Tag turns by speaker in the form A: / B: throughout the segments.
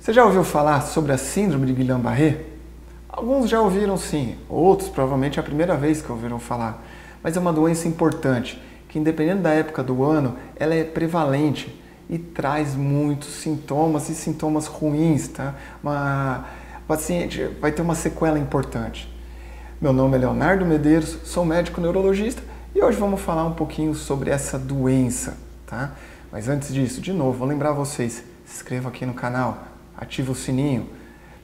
A: Você já ouviu falar sobre a síndrome de Guillain-Barré? Alguns já ouviram sim, outros provavelmente é a primeira vez que ouviram falar. Mas é uma doença importante, que independente da época do ano, ela é prevalente e traz muitos sintomas e sintomas ruins, tá? O paciente vai ter uma sequela importante. Meu nome é Leonardo Medeiros, sou médico neurologista e hoje vamos falar um pouquinho sobre essa doença, tá? Mas antes disso, de novo, vou lembrar vocês, se inscrevam aqui no canal, ative o sininho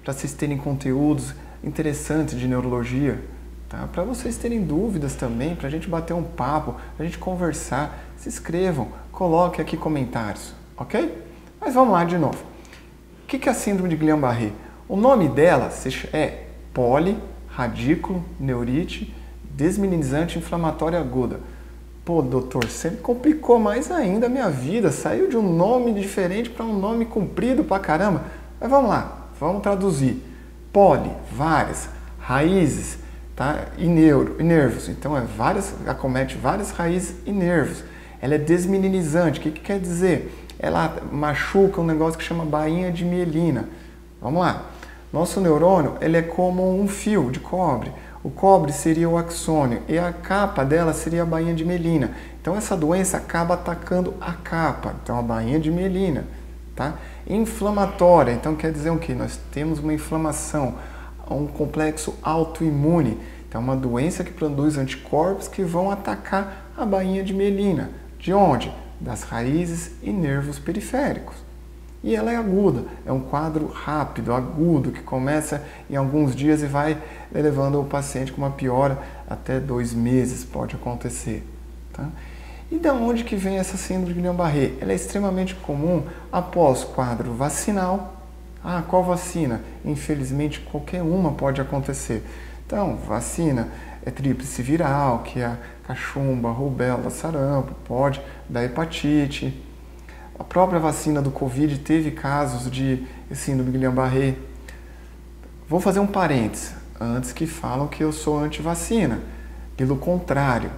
A: para vocês terem conteúdos interessantes de neurologia, tá? Para vocês terem dúvidas também, para a gente bater um papo, para a gente conversar, se inscrevam, coloquem aqui comentários, ok? Mas vamos lá de novo. O que é a síndrome de Guillain-Barré? O nome dela é polirradículoneurite desmielinizante inflamatória aguda. Pô, doutor, você complicou mais ainda a minha vida, saiu de um nome diferente para um nome comprido pra caramba. Mas vamos lá, vamos traduzir. Poli, várias, raízes, tá? E nervos. Então acomete várias raízes e nervos. Ela é desmielinizante. O que quer dizer? Ela machuca um negócio que chama bainha de mielina. Vamos lá. Nosso neurônio, ele é como um fio de cobre. O cobre seria o axônio e a capa dela seria a bainha de mielina. Então essa doença acaba atacando a capa, então a bainha de mielina, tá? Inflamatória, então quer dizer o quê? Nós temos uma inflamação, um complexo autoimune. Então é uma doença que produz anticorpos que vão atacar a bainha de mielina. De onde? Das raízes e nervos periféricos. E ela é aguda, é um quadro rápido, agudo, que começa em alguns dias e vai levando o paciente com uma piora até 2 meses, pode acontecer. Tá? E de onde que vem essa síndrome de Guillain-Barré? Ela é extremamente comum após quadro vacinal. Ah, qual vacina? Infelizmente, qualquer uma pode acontecer. Então, vacina é tríplice viral, que é a cachumba, rubéola, sarampo, pode dar hepatite. A própria vacina do Covid teve casos de síndrome de Guillain-Barré. Vou fazer um parênteses, antes que falam que eu sou anti-vacina. Pelo contrário,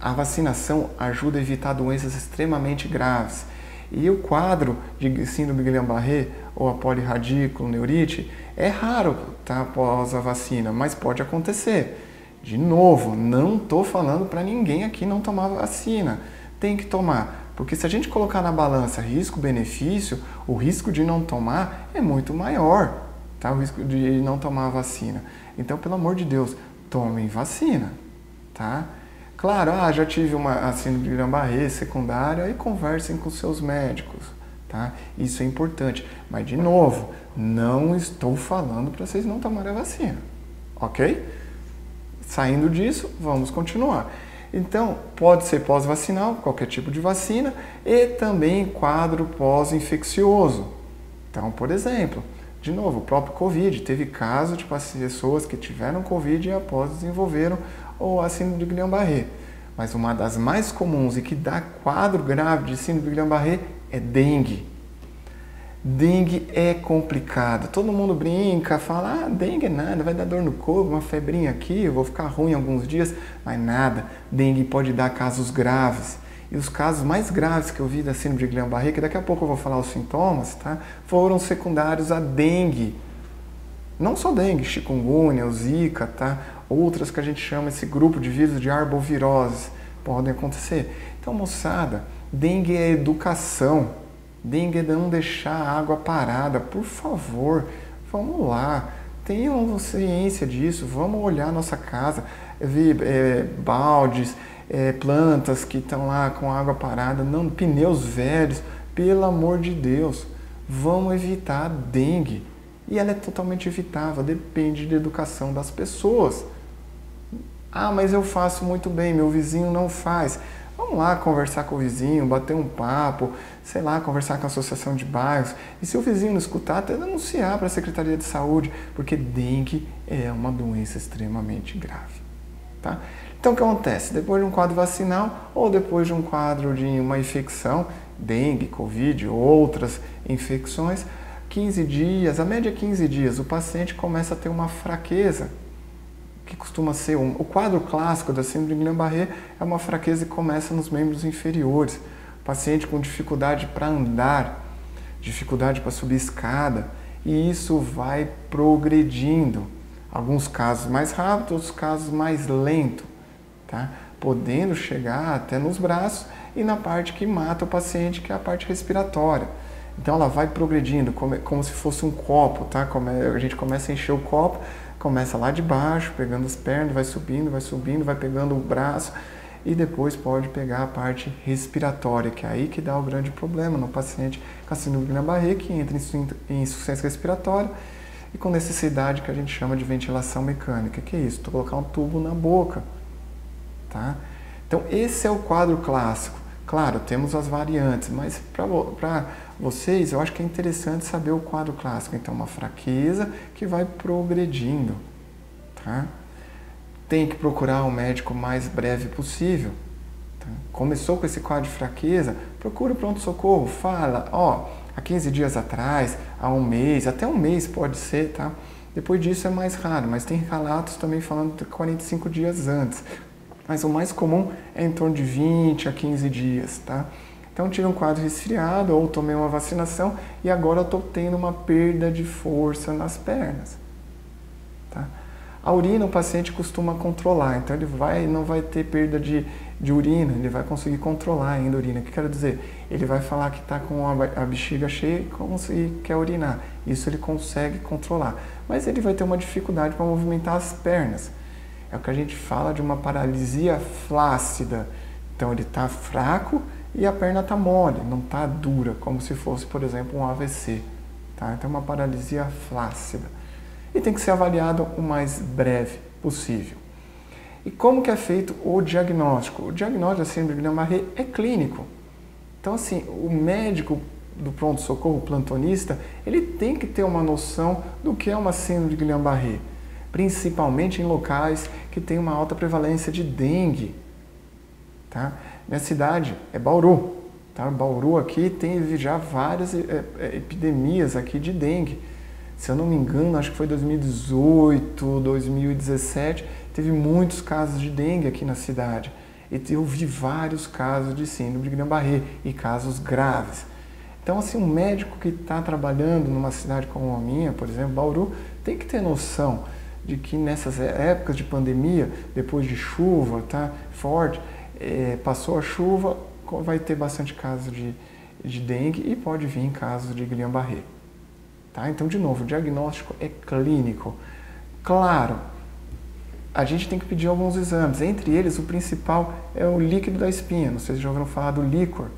A: a vacinação ajuda a evitar doenças extremamente graves. E o quadro de síndrome de Guillain-Barré, ou a polirradículoneurite, é raro, tá, após a vacina, mas pode acontecer. De novo, não estou falando para ninguém aqui não tomar vacina. Tem que tomar. Porque se a gente colocar na balança risco-benefício, o risco de não tomar é muito maior, tá? O risco de não tomar a vacina. Então, pelo amor de Deus, tomem vacina, tá? Claro, já tive uma síndrome de Guillain-Barré secundária e conversem com seus médicos, tá? Isso é importante. Mas, de novo, não estou falando para vocês não tomarem a vacina, ok? Saindo disso, vamos continuar. Então, pode ser pós-vacinal, qualquer tipo de vacina, e também quadro pós-infeccioso. Então, por exemplo, de novo, o próprio Covid, teve caso de pessoas que tiveram Covid e após desenvolveram a síndrome de Guillain-Barré. Mas uma das mais comuns e que dá quadro grave de síndrome de Guillain-Barré é dengue. Dengue é complicado. Todo mundo brinca, fala, dengue é nada, vai dar dor no corpo, uma febrinha aqui, eu vou ficar ruim alguns dias, mas nada. Dengue pode dar casos graves. E os casos mais graves que eu vi da síndrome de Guillain-Barré, que daqui a pouco eu vou falar os sintomas, tá? Foram secundários à dengue. Não só dengue, chikungunya, o zika, tá? Outras que a gente chama esse grupo de vírus de arbovirose podem acontecer. Então, moçada, dengue é educação. Dengue é não deixar a água parada, por favor, vamos lá, tenham ciência disso, vamos olhar a nossa casa, ver baldes, plantas que estão lá com água parada, não, pneus velhos, pelo amor de Deus, vamos evitar a dengue. E ela é totalmente evitável, depende da educação das pessoas. Ah, mas eu faço muito bem, meu vizinho não faz. Vamos lá conversar com o vizinho, bater um papo, sei lá, conversar com a associação de bairros. E se o vizinho não escutar, até denunciar para a Secretaria de Saúde, porque dengue é uma doença extremamente grave. Tá? Então o que acontece? Depois de um quadro vacinal ou depois de um quadro de uma infecção, dengue, Covid ou outras infecções, 15 dias, a média é 15 dias, o paciente começa a ter uma fraqueza, que costuma ser o quadro clássico da síndrome de Guillain-Barré é uma fraqueza que começa nos membros inferiores. Paciente com dificuldade para andar, dificuldade para subir escada. e isso vai progredindo. Alguns casos mais rápido, outros casos mais lento, tá? Podendo chegar até nos braços e na parte que mata o paciente, que é a parte respiratória. Então ela vai progredindo como se fosse um copo, tá? A gente começa a encher o copo, começa lá de baixo, pegando as pernas, vai subindo, vai pegando o braço e depois pode pegar a parte respiratória, que é aí que dá o grande problema no paciente com a síndrome de Guillain-Barré, que entra em insuficiência respiratória e com necessidade que a gente chama de ventilação mecânica. Que é isso? Colocar um tubo na boca, tá? Então esse é o quadro clássico. Claro, temos as variantes, mas para vocês eu acho que é interessante saber o quadro clássico. Então uma fraqueza que vai progredindo, tá? Tem que procurar o médico o mais breve possível. Tá? Começou com esse quadro de fraqueza, procura o pronto-socorro, fala, ó, há 15 dias atrás, há um mês, até um mês pode ser, tá? Depois disso é mais raro, mas tem relatos também falando de 45 dias antes. Mas o mais comum é em torno de 20 a 15 dias, tá? Então tive um quadro resfriado ou tomei uma vacinação e agora eu estou tendo uma perda de força nas pernas, tá? A urina o paciente costuma controlar, então ele não vai ter perda de urina, ele vai conseguir controlar ainda a urina. O que quero dizer? Ele vai falar que está com a bexiga cheia e quer urinar. Isso ele consegue controlar, mas ele vai ter uma dificuldade para movimentar as pernas. É o que a gente fala de uma paralisia flácida. Então ele está fraco e a perna está mole, não está dura, como se fosse, por exemplo, um AVC. Tá? Então é uma paralisia flácida. E tem que ser avaliado o mais breve possível. E como que é feito o diagnóstico? O diagnóstico da síndrome de Guillain-Barré é clínico. Então, assim, o médico do pronto-socorro, o plantonista, ele tem que ter uma noção do que é uma síndrome de Guillain-Barré, principalmente em locais que tem uma alta prevalência de dengue. Tá? Minha cidade é Bauru. Tá? Bauru aqui tem já várias epidemias aqui de dengue. Se eu não me engano, acho que foi 2018, 2017, teve muitos casos de dengue aqui na cidade. E eu vi vários casos de síndrome de Guillain-Barré e casos graves. Então, assim, um médico que está trabalhando numa cidade como a minha, por exemplo, Bauru, tem que ter noção de que nessas épocas de pandemia, depois de chuva, tá, forte, passou a chuva, vai ter bastante casos de dengue e pode vir casos de Guillain-Barré. Tá? Então, de novo, o diagnóstico é clínico. Claro, a gente tem que pedir alguns exames. Entre eles, o principal é o líquido da espinha. Não sei se já ouviram falar do líquor.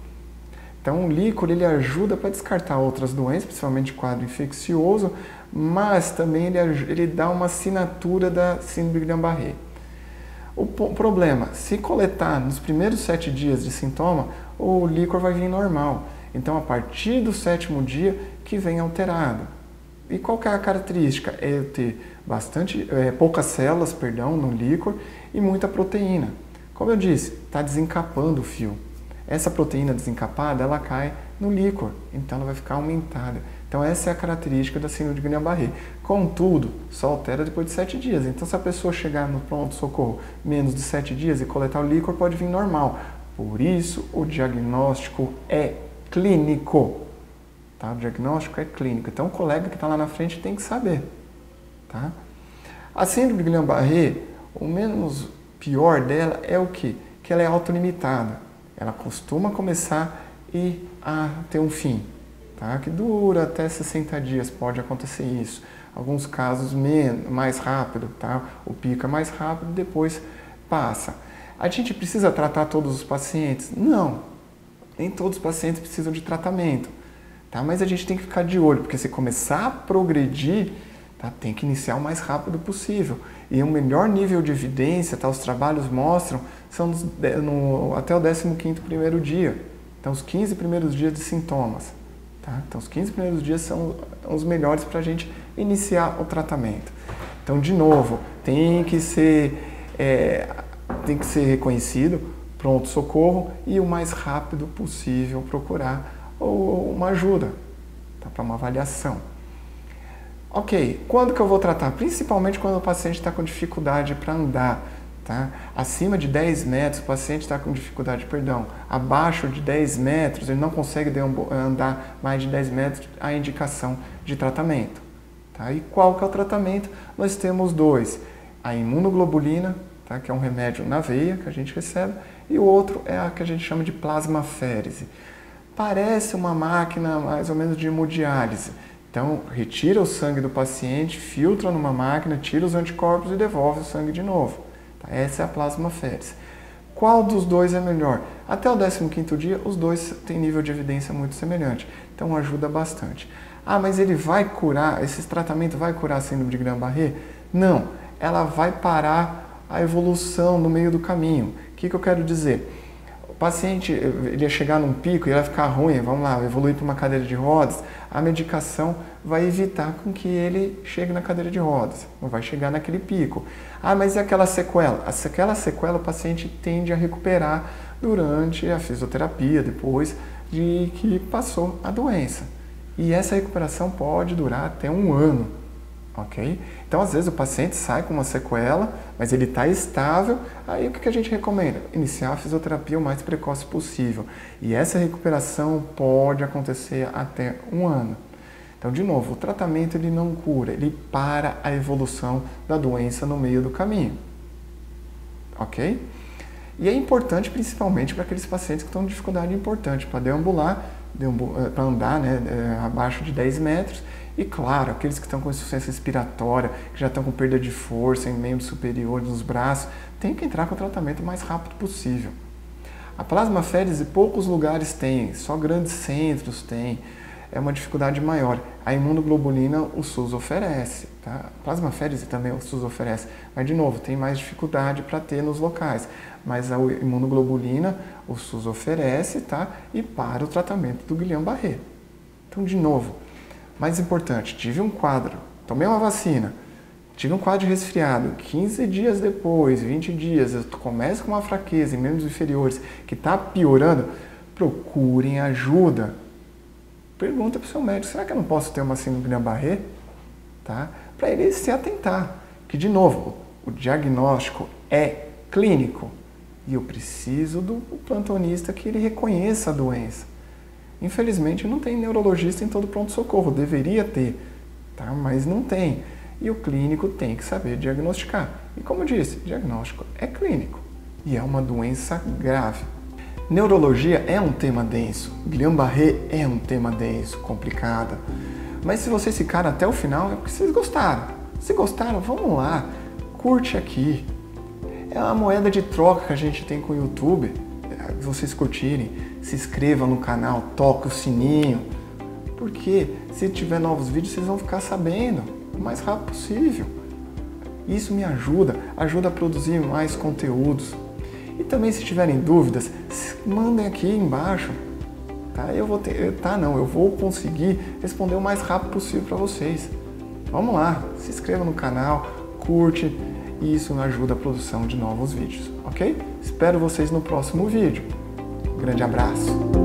A: Então, o líquor ele ajuda para descartar outras doenças, principalmente quadro infeccioso, mas também ele dá uma assinatura da síndrome de Guillain-Barré. O problema, se coletar nos primeiros 7 dias de sintoma, o líquor vai vir normal. Então, a partir do 7º dia que vem alterado. E qual que é a característica? É ter poucas células, no líquor e muita proteína. Como eu disse, está desencapando o fio. Essa proteína desencapada, ela cai no líquor, então ela vai ficar aumentada. Então essa é a característica da síndrome de Guillain-Barré. Contudo, só altera depois de 7 dias. Então se a pessoa chegar no pronto-socorro menos de 7 dias e coletar o líquor, pode vir normal. Por isso, o diagnóstico é clínico. Tá? O diagnóstico é clínico. Então o colega que está lá na frente tem que saber. Tá? A síndrome de Guillain-Barré, o menos pior dela é o quê? Que ela é autolimitada. Ela costuma começar e ter um fim, tá? Que dura até 60 dias, pode acontecer isso. Alguns casos mais rápido, tá? O pico é mais rápido, depois passa. A gente precisa tratar todos os pacientes? Não, nem todos os pacientes precisam de tratamento, tá? Mas a gente tem que ficar de olho, porque se começar a progredir, tá? Tem que iniciar o mais rápido possível. E o melhor nível de evidência, tá? Os trabalhos mostram, são até o 15º primeiro dia. Então, os 15 primeiros dias de sintomas. Tá? Então, os 15 primeiros dias são os melhores para a gente iniciar o tratamento. Então, de novo, tem que ser reconhecido, pronto-socorro e o mais rápido possível procurar uma ajuda, tá? Para uma avaliação. Ok, quando que eu vou tratar? Principalmente quando o paciente está com dificuldade para andar. Tá? Acima de 10 metros, o paciente está com dificuldade, abaixo de 10 metros, ele não consegue andar mais de 10 metros, a indicação de tratamento. Tá? E qual que é o tratamento? Nós temos dois. A imunoglobulina, tá? Que é um remédio na veia que a gente recebe, e o outro é a que a gente chama de plasmaférese. Parece uma máquina mais ou menos de hemodiálise. Então, retira o sangue do paciente, filtra numa máquina, tira os anticorpos e devolve o sangue de novo. Tá? Essa é a plasmaférese. Qual dos dois é melhor? Até o 15º dia, os dois têm nível de evidência muito semelhante. Então, ajuda bastante. Ah, mas ele vai curar, esse tratamento vai curar a síndrome de Guillain-Barré? Não, ela vai parar a evolução no meio do caminho. O que eu quero dizer? O paciente ele ia chegar num pico e ia ficar ruim, vamos lá, evoluir para uma cadeira de rodas, a medicação vai evitar com que ele chegue na cadeira de rodas, não vai chegar naquele pico. Ah, mas e aquela sequela? Aquela sequela o paciente tende a recuperar durante a fisioterapia, depois de que passou a doença. E essa recuperação pode durar até 1 ano. Ok? Então, às vezes, o paciente sai com uma sequela, mas ele está estável, aí o que a gente recomenda? Iniciar a fisioterapia o mais precoce possível. E essa recuperação pode acontecer até 1 ano. Então, de novo, o tratamento ele não cura, ele para a evolução da doença no meio do caminho. Ok? E é importante principalmente para aqueles pacientes que estão com dificuldade importante, para deambular, para andar, né, abaixo de 10 metros. E claro, aqueles que estão com insuficiência respiratória, que já estão com perda de força em membros superiores, nos braços, tem que entrar com o tratamento o mais rápido possível. A plasmaférese poucos lugares têm, só grandes centros têm, é uma dificuldade maior. A imunoglobulina o SUS oferece, tá? A plasmaférese também o SUS oferece, mas de novo, tem mais dificuldade para ter nos locais. Mas a imunoglobulina o SUS oferece, tá? E para o tratamento do Guillain-Barré. Então, de novo, mais importante, tive um quadro, tomei uma vacina, tive um quadro de resfriado, 15 dias depois, 20 dias, eu começo com uma fraqueza em membros inferiores que está piorando, procurem ajuda. Pergunta para o seu médico, será que eu não posso ter uma síndrome de Guillain-Barré? Tá? Para ele se atentar, que de novo, o diagnóstico é clínico e eu preciso do plantonista que ele reconheça a doença. Infelizmente não tem neurologista em todo pronto-socorro, deveria ter, tá? Mas não tem. E o clínico tem que saber diagnosticar. E como eu disse, diagnóstico é clínico e é uma doença grave. Neurologia é um tema denso, Guillain-Barré é um tema denso, complicado. Mas se vocês ficaram até o final é porque vocês gostaram. Se gostaram, vamos lá, curte aqui. É uma moeda de troca que a gente tem com o YouTube. Se vocês curtirem, se inscrevam no canal, toque o sininho, porque se tiver novos vídeos vocês vão ficar sabendo o mais rápido possível. Isso me ajuda a produzir mais conteúdos. E também se tiverem dúvidas, mandem aqui embaixo, tá? Eu vou conseguir responder o mais rápido possível para vocês. Vamos lá, se inscreva no canal, curte, e isso ajuda a produção de novos vídeos, ok? Espero vocês no próximo vídeo. Um grande abraço!